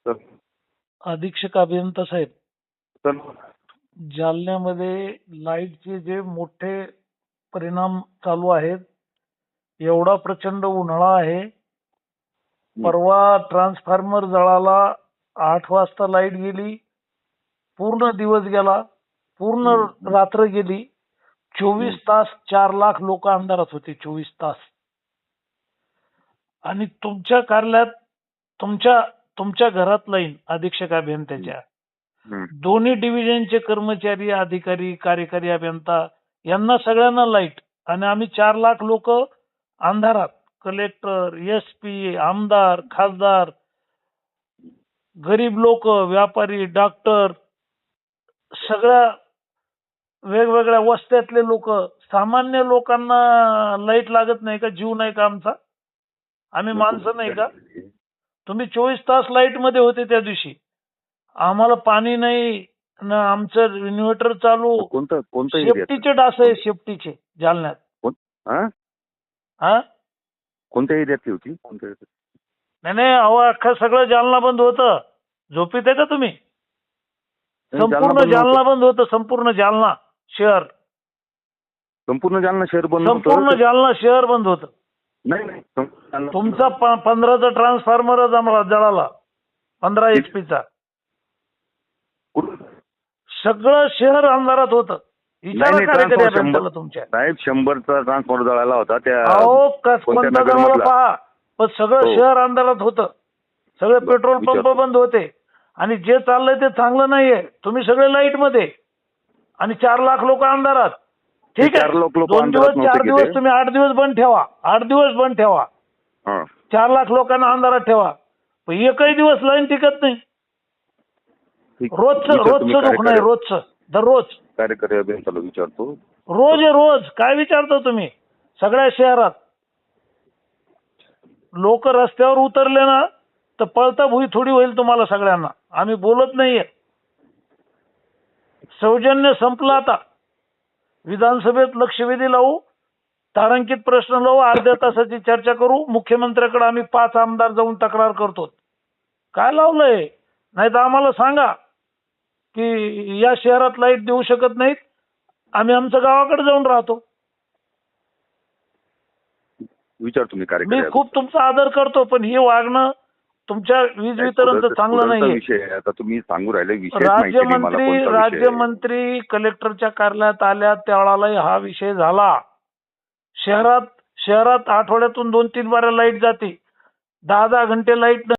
तर अधीक्षक अभियंता साहेब, तर जालन्यामध्ये लाईटचे जे मोठे परिणाम चालू आहेत, एवढा प्रचंड उन्हाळा आहे. परवा ट्रान्सफॉर्मर जळाला, 8 वाजता लाईट गेली, पूर्ण दिवस गेला, पूर्ण रात्र गेली. 24 तास 4 लाख लोक अंधारात होते. 24 तास. आणि तुमच्या कार्यालयात तुमच्या तुमच्या घरात लाईन अधीक्षक अभियंत्याच्या दोन्ही डिव्हिजनचे कर्मचारी, अधिकारी, कार्यकारी अभियंता यांना सगळ्यांना लाईट, आणि आम्ही 4 लाख लोक अंधारात. कलेक्टर, SP, आमदार, खासदार, गरीब लोक, व्यापारी, डॉक्टर, सगळ्या वेगवेगळ्या वस्त्यातले लोक, सामान्य लोकांना लाईट लागत नाही का? जीव नाही का आमचा? आम्ही माणसं नाही का? तुम्ही 24 तास लाईट मध्ये होते त्या दिवशी. आम्हाला पाणी नाही ना, आमचं इन्व्हर्टर चालू. शेफ्टीचे डास आहे, शेफ्टीचे जालन्यात. हा, कोणत्या एरियातली होती? नाही, अहो अख्खा सगळं जालना बंद होतं. झोपीत आहे का तुम्ही? संपूर्ण जालना बंद होतं. संपूर्ण जालना शहर. संपूर्ण जालना शहर बंद. संपूर्ण जालना शहर बंद होतं. नाही, तुमचा 15चा ट्रान्सफॉर्मर जळाला, 15 HP चा. सगळं शहर अंधारात होतं. विचारा कार्यकारी अभियंत्याला तुमच्या. साहेब 100चा ट्रान्सफॉर्मर जळाला होता त्या. अहो कोणता जळाला पहा, पण सगळं शहर अंधारात होतं. सगळे पेट्रोल पंप बंद होते, आणि जे चाललंय ते चांगलं नाहीये. तुम्ही सगळे लाईट मध्ये, आणि 4 लाख लोक अंधारात. ठीक आहे, 2 दिवस 4 दिवस तुम्ही 8 दिवस बंद ठेवा. 8 दिवस बंद ठेवा. 4 लाख लोकांना अंधारात ठेवा. पण एकही दिवस लाईन टिकत नाही. रोजचं दुःख नाही, रोजचं दररोज. कार्यकारी अभियंत्याला विचारतो. रोज काय विचारतो तुम्ही? सगळ्या शहरात लोक रस्त्यावर उतरले ना, तर पळता भुई थोडी होईल तुम्हाला सगळ्यांना. आम्ही बोलत नाहीये. सौजन्य संपलं आता. विधानसभेत लक्षवेधी लावू, तारांकित प्रश्न लावू, अर्ध्या तासाची चर्चा करू. मुख्यमंत्र्याकडे आम्ही 5 आमदार जाऊन तक्रार करतो. काय लावलंय? नाही तर आम्हाला सांगा की या शहरात लाईट देऊ शकत नाहीत, आम्ही आमच्या गावाकडे जाऊन राहतो. विचार तुम्ही कार्यकारी. मी खूप तुमचा आदर करतो, पण हे वागणं तुमच्या वीज वितरणचं चांगलं नाहीये. आता तुम्ही सांगू राहिले विषय. राज्यमंत्री कलेक्टरच्या कार्यालयात आल्या त्यावेळेला हा विषय झाला. शहरात आठवड्यातून 2-3 बारा लाईट जाते. 10-10 घंटे लाईट